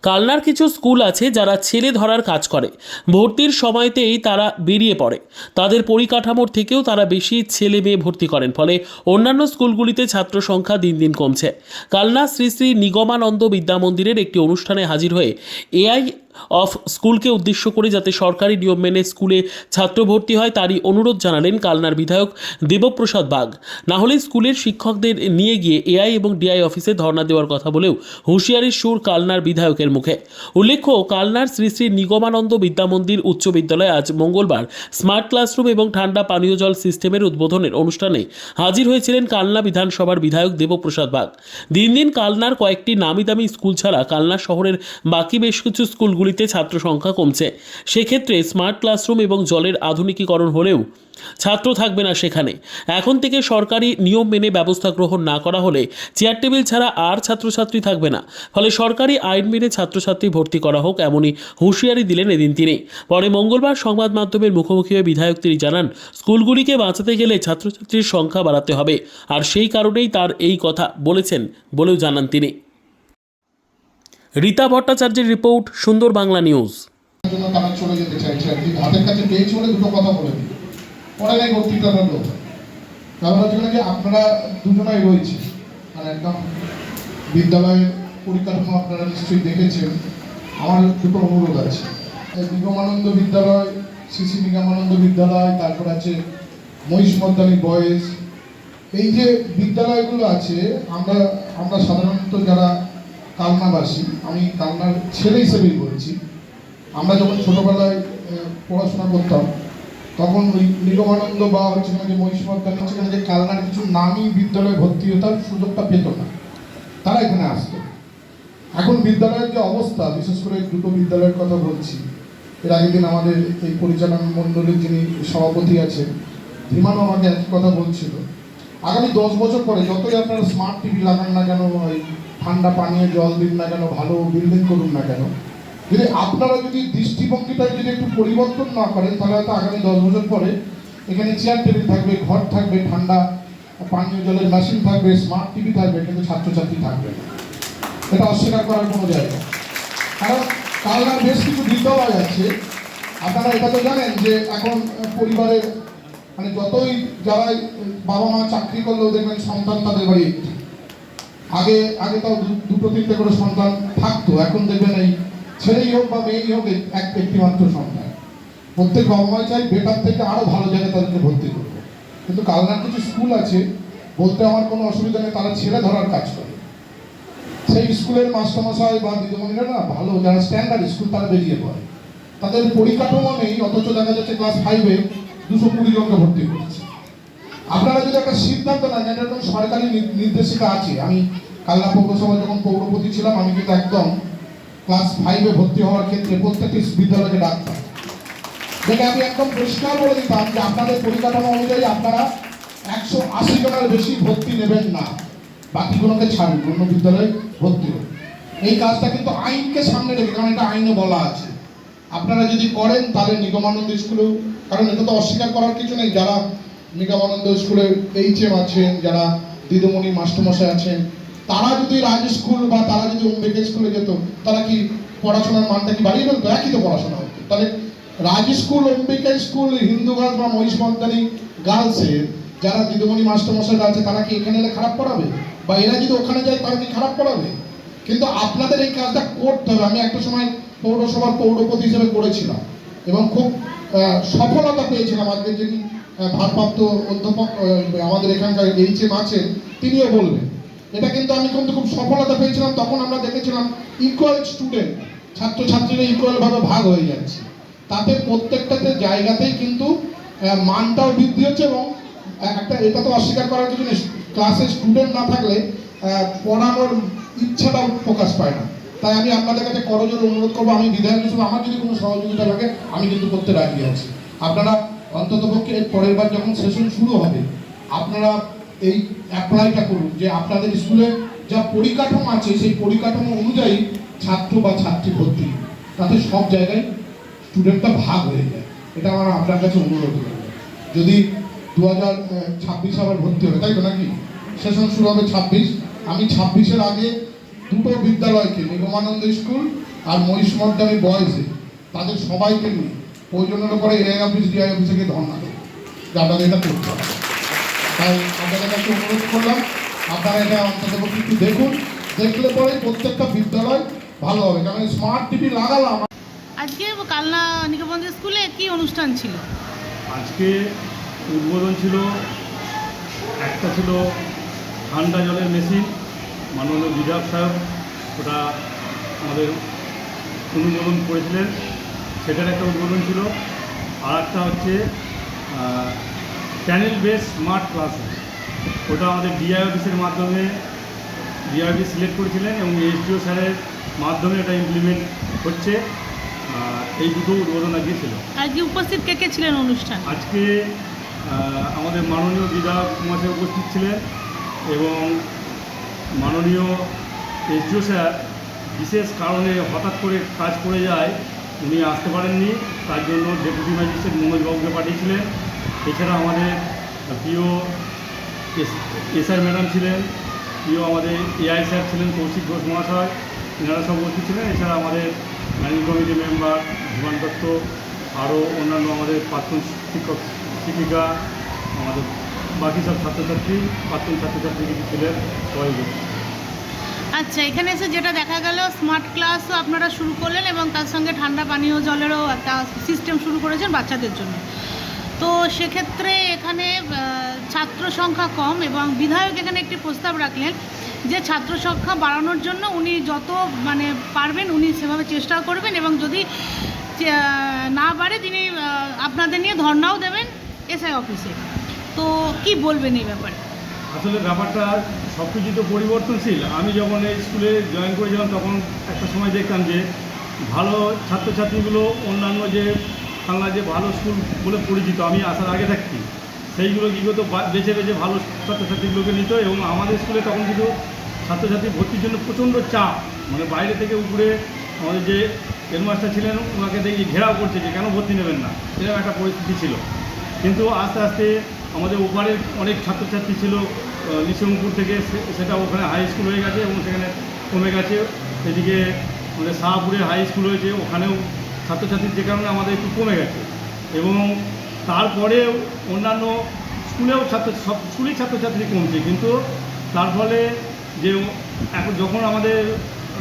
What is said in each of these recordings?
কালনার কিছু স্কুল আছে যারা ছেলে ধরার কাজ করে। ভর্তির সময়তেই তারা বেরিয়ে পড়ে। তাদের পরিকাঠামোর থেকেও তারা বেশি ছেলে মেয়ে ভর্তি করেন, ফলে অন্যান্য স্কুলগুলিতে ছাত্র সংখ্যা দিন দিন কমছে। কালনা শ্রী শ্রী নিগমানন্দ বিদ্যা মন্দিরের একটি অনুষ্ঠানে হাজির হয়ে এআই অফ স্কুলকে উদ্দেশ্য করে যাতে সরকারি নিয়ম মেনে স্কুলে ছাত্র ভর্তি হয় তারই অনুরোধ জানালেন কালনার বিধায়ক দেবপ্রসাদ বাগ। না হলে স্কুলের শিক্ষকদের নিয়ে গিয়ে এআই এবং ডিআই অফিসে ধর্ণা দেওয়ার কথা বলেও হুঁশিয়ারির সুর কালনার বিধায়কের মুখে। উল্লেখ্য, কালনার শ্রী শ্রী নিগমানন্দ বিদ্যা মন্দির উচ্চ বিদ্যালয়ে আজ মঙ্গলবার স্মার্ট ক্লাসরুম এবং ঠান্ডা পানীয় জল সিস্টেমের উদ্বোধনের অনুষ্ঠানে হাজির হয়েছিলেন কালনা বিধানসভার বিধায়ক দেবপ্রসাদ বাগ। দিন দিন কালনার কয়েকটি নামি দামি স্কুল ছাড়া কালনা শহরের বাকি বেশ কিছু স্কুলগুলিতে ছাত্র সংখ্যা কমছে। সেক্ষেত্রে স্মার্ট ক্লাসরুম এবং জলের আধুনিকীকরণ হলেও ছাত্র থাকবে না সেখানে। এখন থেকে সরকারি নিয়ম মেনে ব্যবস্থা গ্রহণ না করা হলে চেয়ার টেবিল ছাড়া আর ছাত্রছাত্রী থাকবে না। ফলে সরকারি আইন মেনে ছাত্রছাত্রী ভর্তি করা হোক, এমনই হুঁশিয়ারি দিলেন এদিন তিনি। পরে মঙ্গলবার সংবাদ মাধ্যমের মুখোমুখি হয়ে বিধায়ক তিনি জানান, স্কুলগুলিকে বাঁচাতে গেলে ছাত্রছাত্রীর সংখ্যা বাড়াতে হবে, আর সেই কারণেই তার এই কথা বলেছেন বলেও জানান তিনি। রীতা ভট্টাচার্যের রিপোর্ট, সুন্দর বাংলা নিউজ। তারা চলে যেতে চাইছে আর কি, হাতের কাছে পেয়েছি বলে দুটো কথা বলে দিই, পরে নাই বক্তৃতাটা লোক। কারণ হচ্ছে যে আপনারা দুজনাই রয়েছে, মানে একদম বিদ্যালয়ের পরিকাঠামো আপনারা নিশ্চয়ই দেখেছেন। আমার দুটো অনুরোধ আছে, নিগমানন্দ বিদ্যালয়, শ্রী শ্রী নিগমানন্দ বিদ্যালয়, তারপর আছে মহিষমর্দানী বয়েজ, এই যে বিদ্যালয়গুলো আছে, আমরা সাধারণত যারা কালনাবাসী, আমি কালনার ছেলে হিসেবেই বলছি, আমরা যখন ছোটবেলায় পড়াশোনা করতাম তখন ওই নিগমানন্দ বা হচ্ছে যে মহিষমর্দানী সেখানে যে কালনার কিছু নামী বিদ্যালয়ে ভর্তি হতাম, সুযোগটা পেত না, তারা এখানে আসতো। এখন বিদ্যালয়ের যে অবস্থা, বিশেষ করে দুটো বিদ্যালয়ের কথা বলছি, এর আগের দিন আমাদের এই পরিচালনা মণ্ডলীর যিনি সভাপতি আছেন ধীমানও আমাকে একই কথা বলছিল, আগামী 10 বছর পরে যতই আপনারা স্মার্ট টিভি লাগান না কেন, ওই ঠান্ডা পানীয় জল দিন না কেন, ভালো বিল্ডিং করুন না কেন, যদি আপনারা যদি দৃষ্টিভঙ্গিটা যদি একটু পরিবর্তন না করেন, তাহলে হয়তো আগামী 10 বছর পরে এখানে চেয়ার টেবিল থাকবে, ঘর থাকবে, ঠান্ডা পানীয় জলের মেশিন থাকবে, স্মার্ট টিভি থাকবে, কিন্তু ছাত্রছাত্রী থাকবে না। এটা অস্বীকার করার কোনো জায়গা। কারণ কালনার বেশ কিছু বিদ্যালয় আছে, আপনারা এটা তো জানেন যে এখন পরিবারের মানে যতই যারা বাবা মা চাকরি করলেও দেখবেন সন্তান তাদের বাড়ি একটি, আগে তাও দুটো তিনটে করে সন্তান থাকতো, এখন দেখবেন এই ছেলেই হোক বা মেয়েই হোক একটি মাত্র সন্তান। প্রত্যেক বাবা মা চাই বেটার থেকে আরো ভালো জায়গায় তাদেরকে ভর্তি করবে। কিন্তু কালনার কিছু স্কুল আছে, বলতে আমার কোনো অসুবিধা নেই, তারা ছেলে ধরার কাজ করে। সেই স্কুলের মাস্টারমশাই বা দিদিমণিরা না ভালো, যারা স্ট্যান্ডার্ড স্কুল, তারা বেরিয়ে পড়ে, তাদের পরিকাঠামো নেই, অথচ দেখা যাচ্ছে ক্লাস 5-এ 220 জনকে ভর্তি করছে। আপনারা যদি একটা সিদ্ধান্ত নেন, এটা একদম সরকারি নির্দেশিকা আছে। আমি কালনা পৌরসভা যখন পৌরপতি ছিলাম, আমি কিন্তু একদম ক্লাস 5-এ ভর্তি হওয়ার ক্ষেত্রে প্রত্যেকটি বিদ্যালয়কে ডাকতাম, দেখে আমি একদম পরিষ্কার বলে দিতাম যে আপনাদের পরিকাঠামো অনুযায়ী আপনারা 180 জনের বেশি ভর্তি নেবেন না, বাকিগুলোকে ছাড়ুন, অন্য বিদ্যালয়ে ভর্তি হোক। এই কাজটা কিন্তু আইনকে সামনে রেখে, কারণ এটা আইনে বলা আছে। আপনারা যদি করেন তাহলে নিগমানন্দ স্কুলেও, কারণ এটা তো অস্বীকার করার কিছু নেই, যারা নিগমানন্দ স্কুলের HM আছেন, যারা দিদিমণি মাস্টারমশাই আছেন, তারা যদি রাজ স্কুল বা তারা যদি অম্বিকা স্কুলে যেত, তারা কি পড়াশোনার মানটা কি বাড়িয়ে ফেলতো? একই তো পড়াশোনা হতো। তাহলে Raj school, Ambika school, Hindu girls বা মহিষমর্দানী গার্লসের যারা দিদিমণি মাস্টারমশাইরা আছে, তারা কি এখানে এলে খারাপ পড়াবে? বা এরা যদি ওখানে যায় তারা কি খারাপ পড়াবে? কিন্তু আপনাদের এই কাজটা করতে হবে। আমি একটা সময় পৌরসভার পৌরপতি হিসেবে করেছিলাম এবং খুব সফলতা পেয়েছিলাম। আজকে যিনি ভারপ্রাপ্ত অধ্যাপক আমাদের এখানকার HM আছেন, তিনিও বলবেন এটা, কিন্তু আমি কিন্তু খুব সফলতা পেয়েছিলাম। তখন আমরা দেখেছিলাম ইকুয়াল স্টুডেন্ট, ছাত্রছাত্রীরা ইকুয়ালভাবে ভাগ হয়ে যাচ্ছে, তাতে প্রত্যেকটাতে জায়গাতেই কিন্তু মানটাও বৃদ্ধি হচ্ছে। এবং একটা এটা তো অস্বীকার করার কিছু নেই, ক্লাসে স্টুডেন্ট না থাকলে পড়ানোর ইচ্ছাটাও প্রকাশ পায় না। তাই আমি আপনাদের কাছে করজোড়ে অনুরোধ করবো, আমি বিধায়ক হিসেবে আমার যদি কোনো সহযোগিতা লাগে আমি কিন্তু করতে রাজি আছি। আপনারা অন্ততপক্ষে পরের বার যখন সেশন শুরু হবে, আপনারা এই অ্যাপ্লাইটা করুন যে আপনাদের স্কুলে যা পরিকাঠামো আছে সেই পরিকাঠামো অনুযায়ী ছাত্র বা ছাত্রী ভর্তি, তাতে সব জায়গায় স্টুডেন্টটা ভাগ হয়ে যায়। এটা আমার আপনার কাছে অনুরোধ করবো। যদি 2026 আবার ভর্তি হবে, তাই তো নাকি? সেশন শুরু হবে 26। আমি 26-এর আগে দুটো বিদ্যালয়কে, নিগমানন্দ স্কুল আর মহিষমর্দানি বয়সে তাদের সবাইকে নিয়ে প্রয়োজনের উপরে এআই অফিস ডিআই অফিসে গিয়ে ধর্ণা দেবে যে আপনাদের এটা করতে হবে। তাই আপনাদের কাছে অনুরোধ করলাম, আপনারা এটা অন্তত একটু দেখুন, দেখলে পরে প্রত্যেকটা বিদ্যালয় ভালো হবে। কারণ স্মার্ট টিভি লাগালাম। আজকে কালনা নিকবন্ধ স্কুলে কি অনুষ্ঠান ছিল? আজকে উদ্বোধন ছিল, একটা ছিল ঠান্ডা জলের মেশিন, মাননীয় বিধায়ক সাহেব ওটা আমাদের অনুমোদন করেছিলেন, সেটার একটা উদ্বোধন ছিল। আর একটা হচ্ছে প্যানেল বেস স্মার্ট ক্লাসরুম, ওটা আমাদের ডিআই অফিসের মাধ্যমে ডিআই অফিস সিলেক্ট করেছিলেন এবং এসডিও স্যারের মাধ্যমে এটা ইমপ্লিমেন্ট হচ্ছে। এই দুটো উদ্বোধন আজকে ছিল। আজকে উপস্থিত কে কে ছিলেন অনুষ্ঠান? আজকে আমাদের মাননীয় বিধায়ক মহাশয় উপস্থিত ছিলেন এবং মাননীয় এসডিও স্যার বিশেষ কারণে হঠাৎ করে কাজ পড়ে যায়, উনি আসতে পারেননি, তার জন্য ডেপুটি ম্যাজিস্ট্রেট মনোজবাবুকে পাঠিয়েছিলেন। এছাড়া আমাদের প্রিয় এসআই ম্যাডাম ছিলেন, প্রিয় আমাদের এআই স্যার ছিলেন কৌশিক ঘোষ মহাশয়, এনারা সব উপস্থিত ছিলেন। এছাড়া আমাদের ম্যানেজিং কমিটি মেম্বার ধীমান দত্ত, আরও অন্যান্য আমাদের প্রাক্তন শিক্ষক শিক্ষিকা, আমাদের বাকি সব ছাত্রছাত্রী, প্রাক্তন ছাত্রছাত্রী কিছু ছিলেন, সবাই উপস্থিত। আচ্ছা, এখানে এসে যেটা দেখা গেল স্মার্ট ক্লাসও আপনারা শুরু করলেন এবং তার সঙ্গে ঠান্ডা পানীয় জলেরও একটা সিস্টেম শুরু করেছেন বাচ্চাদের জন্য। তো সেক্ষেত্রে এখানে ছাত্র সংখ্যা কম এবং বিধায়ক এখানে একটি প্রস্তাব রাখলেন যে ছাত্র সংখ্যা বাড়ানোর জন্য উনি যত পারবেন উনি সেভাবে চেষ্টা করবেন এবং যদি না বাড়ে তিনি আপনাদের নিয়ে ধর্নাও দেবেন এসআই অফিসে। তো কি বলবেন এই ব্যাপারে? আসলে ব্যাপারটা সব কিছু তো পরিবর্তনশীল। আমি যখন এই স্কুলে জয়েন করেছিলাম তখন একটা সময় দেখতাম যে ভালো ছাত্রছাত্রীগুলো অন্যান্য যে বাংলা যে ভালো স্কুল বলে পরিচিত, আমি আসার আগে থাকছি, সেইগুলো কী করতো বেছে বেছে ভালো ছাত্রছাত্রীগুলোকে নিত এবং আমাদের স্কুলে তখন কিন্তু ছাত্রছাত্রী ভর্তির জন্য প্রচণ্ড চাপ, মানে বাইরে থেকে উপরে আমাদের যে হেডমাস্টার ছিলেন ওনাকে দেখি ঘেরাও করছে যে কেন ভর্তি নেবেন না, এরকম একটা পরিস্থিতি ছিল। কিন্তু আস্তে আস্তে আমাদের ওপারের অনেক ছাত্রছাত্রী ছিল নিশিমপুর থেকে, সেটা ওখানে হাই স্কুল হয়ে গেছে এবং সেখানে কমে গেছে। এদিকে আমাদের শাহপুরে হাই স্কুল হয়েছে, ওখানেও ছাত্রছাত্রীর যে কারণে আমাদের একটু কমে গেছে। এবং তারপরেও অন্যান্য স্কুলেও সব স্কুলেই ছাত্রছাত্রী কমছে, কিন্তু তার ফলে যে এখন যখন আমাদের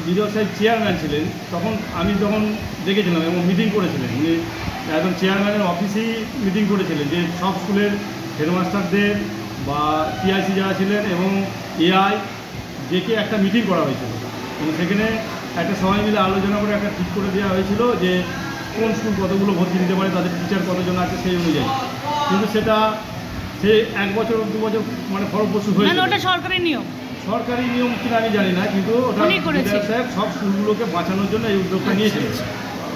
বিধায়ক সাহেব চেয়ারম্যান ছিলেন তখন আমি যখন দেখেছিলাম এবং মিটিং করেছিলেন, উনি একদম চেয়ারম্যানের অফিসেই মিটিং করেছিলেন যে সব স্কুলের হেডমাস্টারদের বা টিআইসি যারা ছিলেন এবং এআই ডেকে একটা মিটিং করা হয়েছিল এবং সেখানে একটা সবাই মিলে আলোচনা করে একটা ঠিক করে দেওয়া হয়েছিল যে কোন স্কুল কতগুলো ভর্তি নিতে পারে, তাদের টিচার কতজন আছে সেই অনুযায়ী। কিন্তু সেটা সে 1 বছর 2 বছর মানে ফলপ্রসূ হয়েছে। ওটা সরকারি নিয়ম, সরকারি নিয়ম কিনা আমি জানি না, কিন্তু ওটা বিধায়ক সাহেব সব স্কুলগুলোকে বাঁচানোর জন্য এই উদ্যোগটা নিয়েছিলেন।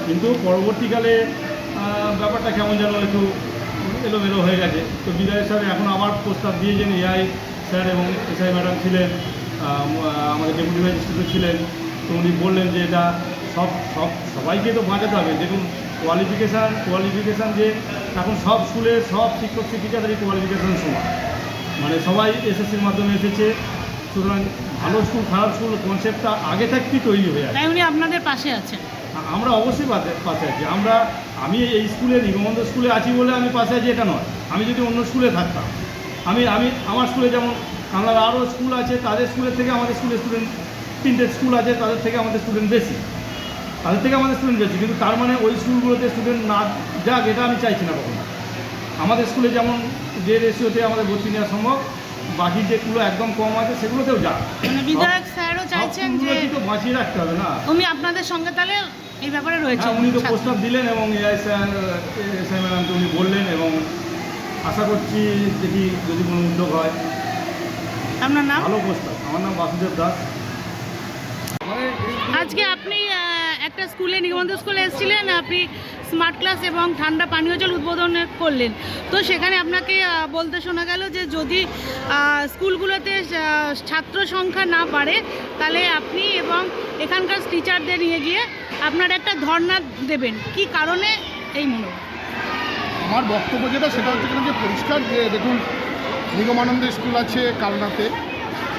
কিন্তু পরবর্তীকালে ব্যাপারটা কেমন যেন একটু এলোমেলো হয়ে গেছে। তো বিধায়ক সাহেব এখন আবার প্রস্তাব দিয়েছেন, এআই স্যার এবং এসআই ম্যাডাম ছিলেন, আমাদের ডেপুটি ম্যাজিস্ট্রেটও ছিলেন। তো উনি বললেন যে এটা সবাইকে তো বাঁচাতে হবে। দেখুন কোয়ালিফিকেশান যে এখন সব স্কুলে সব শিক্ষক শিক্ষিকাদেরই কোয়ালিফিকেশান সমান, মানে সবাই এসএসসির মাধ্যমে এসেছে। সুতরাং ভালো স্কুল খারাপ স্কুল কনসেপ্টটা আগে থাকতেই তৈরি হয়ে আছে। তাই উনি আপনাদের পাশে আছেন? আমরা অবশ্যই পাশে আছি। আমি এই স্কুলে নিগমবন্ধ স্কুলে আছি বলে আমি পাশে আছি এটা নয়। আমি যদি অন্য স্কুলে থাকতাম, আমি আমার স্কুলে যেমন বাংলার আরও স্কুল আছে, তাদের স্কুলের থেকে আমাদের স্কুলের স্টুডেন্ট 3টে স্কুল আছে, তাদের থেকে আমাদের স্টুডেন্ট বেশি, কিন্তু তার মানে ওই স্কুলগুলোতে স্টুডেন্ট না যাক এটা আমি চাইছি না কখনো। আমাদের স্কুলে যেমন যে রেশিওতে আমাদের ভর্তি নেওয়া সম্ভব, বাকি যেগুলো একদম কম আছে সেগুলোতেও যাক। মানে বিধায়ক স্যারও চাইছেন যে তো বাঁচিয়ে রাখতে হবে না। উনি আপনাদের সঙ্গে তাহলে এই ব্যাপারে রয়েছে। উনি তো প্রস্তাব দিলেন এবং এআই স্যার এসআই ম্যাডামকে উনি বললেন এবং আশা করছি দেখি যদি কোনো উদ্যোগ হয়। আপনার নাম? ভালো প্রস্তাব। আমার নাম বাসুদেব দাস। আজকে আপনি একটা স্কুলে নিগমবন্ধ স্কুলে এসেছিলেন, আপনি স্মার্ট ক্লাস এবং ঠান্ডা পানীয় জল উদ্বোধন করলেন। তো সেখানে আপনাকে বলতে শোনা গেল যে যদি স্কুলগুলোতে ছাত্র সংখ্যা না বাড়ে তাহলে আপনি এবং এখানকার টিচারদের নিয়ে গিয়ে আপনারা একটা ধর্ণা দেবেন। কি কারণে এই মনোভাব? আমার বক্তব্য যেটা সেটা হচ্ছে যে পরিষ্কার যে দেখুন নিগমানন্দ স্কুল আছে কালনাতে,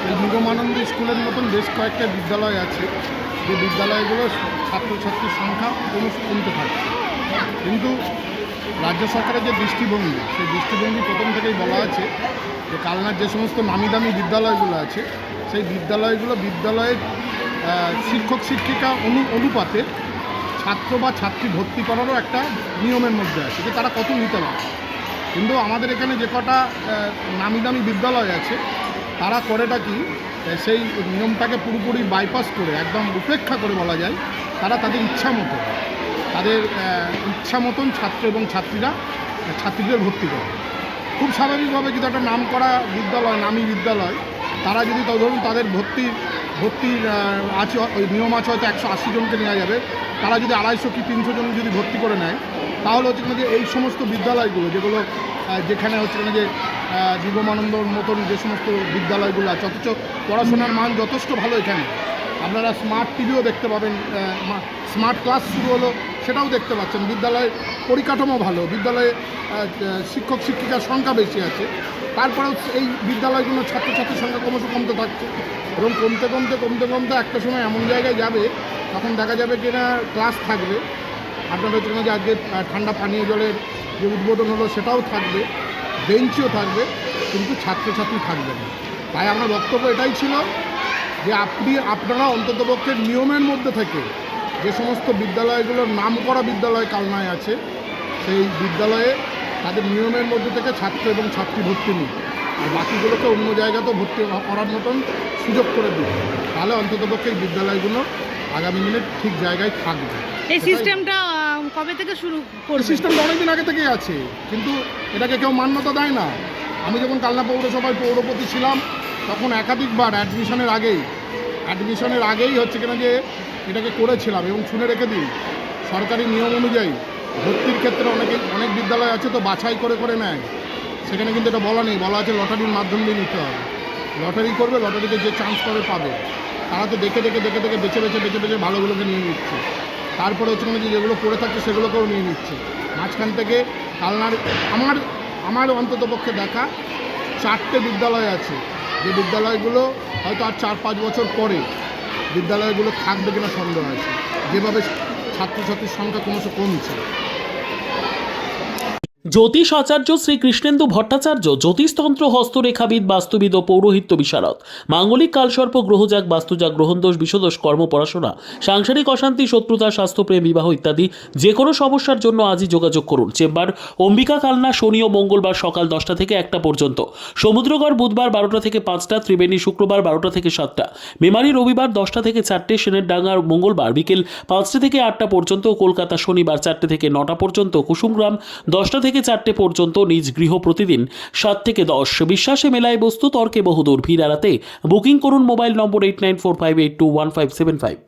এই নিগমানন্দ স্কুলের মতন বেশ কয়েকটা বিদ্যালয় আছে, যে বিদ্যালয়গুলো ছাত্রছাত্রীর সংখ্যা ক্রমশ কমতে থাকছে। কিন্তু রাজ্য সরকারের যে দৃষ্টিভঙ্গি, সেই দৃষ্টিভঙ্গি প্রথম থেকেই বলা আছে যে কালনার যে সমস্ত নামি দামি বিদ্যালয়গুলো আছে, সেই বিদ্যালয়ের শিক্ষক শিক্ষিকা অনুপাতে ছাত্র বা ছাত্রী ভর্তি করারও একটা নিয়মের মধ্যে আছে, যে তারা কত নিতে পারে। কিন্তু আমাদের এখানে যে কটা নামি দামি বিদ্যালয় আছে, তারা করেটা কি, সেই নিয়মটাকে পুরোপুরি বাইপাস করে, একদম উপেক্ষা করে বলা যায়, তারা তাদের ইচ্ছা মতন ছাত্র এবং ছাত্রীদের ভর্তি করে। খুব স্বাভাবিকভাবে যদি একটা নাম করা বিদ্যালয়, নামী বিদ্যালয়, তারা যদি ধরুন তাদের ভর্তির আছে, ওই নিয়ম আছে হয়তো 180 জনকে নেওয়া যাবে, তারা যদি 250 কি 300 জন যদি ভর্তি করে নেয়, তাহলে হচ্ছে যে এই সমস্ত বিদ্যালয়গুলো যেখানে হচ্ছে যে নিগমানন্দর মতন যে সমস্ত বিদ্যালয়গুলো আছে, অথচ পড়াশোনার মান যথেষ্ট ভালো। এখানে আপনারা স্মার্ট টিভিও দেখতে পাবেন, স্মার্ট ক্লাস শুরু হলো সেটাও দেখতে পাচ্ছেন। বিদ্যালয়ের পরিকাঠামো ভালো, বিদ্যালয়ে শিক্ষক শিক্ষিকার সংখ্যা বেশি আছে, তারপরেও এই বিদ্যালয়গুলো ছাত্রছাত্রীর সংখ্যা ক্রমশ কমতে থাকছে, এবং কমতে একটা সময় এমন জায়গায় যাবে, তখন দেখা যাবে কিনা ক্লাস থাকবে, আপনারা হচ্ছে যে আজকে ঠান্ডা পানীয় জলের যে উদ্বোধন হলো সেটাও থাকবে, বেঞ্চও থাকবে, কিন্তু ছাত্রছাত্রী থাকবে না। তাই আমার বক্তব্য এটাই ছিল যে আপনারা অন্ততপক্ষে নিয়মের মধ্যে থেকে যে সমস্ত বিদ্যালয়গুলোর নাম করা বিদ্যালয় কালনায় আছে, সেই বিদ্যালয়ে তাদের নিয়মের মধ্যে থেকে ছাত্র এবং ছাত্রী ভর্তি নিন, আর বাকিগুলোকে অন্য জায়গাতেও ভর্তি করার মতন সুযোগ করে দিন। তাহলে অন্ততপক্ষে এই বিদ্যালয়গুলো আগামী দিনে ঠিক জায়গায় থাকবে। এই সিস্টেমটা কবে থেকে শুরু করবে? সিস্টেমটা অনেকদিন আগে থেকেই আছে, কিন্তু এটাকে কেউ মান্যতা দেয় না। আমি যখন কালনা পৌরসভায় পৌরপতি ছিলাম, তখন একাধিকবার অ্যাডমিশনের আগেই হচ্ছে কিনা যে এটাকে করেছিলাম, এবং শুনে রেখে দিন, সরকারি নিয়ম অনুযায়ী ভর্তির ক্ষেত্রে অনেক বিদ্যালয় আছে তো বাছাই করে নেয়, সেখানে কিন্তু এটা বলা নেই, বলা আছে লটারির মাধ্যম দিয়ে নিতে হবে। লটারি করবে, লটারিতে যে চান্স পাবে, তারা তো দেখে বেছে ভালোগুলোকে নিয়ে নিচ্ছে, তারপরে হচ্ছে মানে যেগুলো পড়ে থাকছে সেগুলোকেও নিয়ে নিচ্ছে। মাঝখান থেকে কালনার আমার অন্ততপক্ষে দেখা 4টে বিদ্যালয় আছে, যে বিদ্যালয়গুলো হয়তো আর 4-5 বছর পরে বিদ্যালয়গুলো থাকবে কিনা সন্দেহ আছে, যেভাবে ছাত্রছাত্রীর সংখ্যা ক্রমশ কমছে। জ্যোতিষ আচার্য শ্রী কৃষ্ণেন্দু ভট্টাচার্য জ্যোতিষতন্ত্র, হস্তরেখাবিদ, বাস্তুবিদ ও পৌরোহিত্য বিশারদ। মাঙ্গলিক কালসর্প, গ্রহজাগ, বাস্তুজাগ, গ্রহণদোষ, বিষদোষ, কর্ম, পড়াশোনা, সাংসারিক অশান্তি, শত্রুতা, স্বাস্থ্যপ্রেম, বিবাহ ইত্যাদি যে কোনো সমস্যার জন্য আজই যোগাযোগ করুন। চেম্বার অম্বিকা কালনা, শনি ও মঙ্গলবার সকাল 10টা থেকে 1টা পর্যন্ত, সমুদ্রগড় বুধবার 12টা থেকে 5টা, ত্রিবেণী শুক্রবার 12টা থেকে 7টা, মেমারি রবিবার 10টা থেকে 4টে, সেনের ডাঙ্গার মঙ্গলবার বিকেল 5টে থেকে 8টা পর্যন্ত, কলকাতা শনিবার 4টে থেকে 9টা পর্যন্ত, কুসুমগ্রাম 10টা থেকে 4টে পর্যন্ত, নিজ গৃহ প্রতিদিন 7 থেকে 10। বিশ্বাসে মেলায় বস্তু, তর্কে বহুদূর। ভিড় এড়াতে বুকিং করুন মোবাইল নম্বর 8945821575।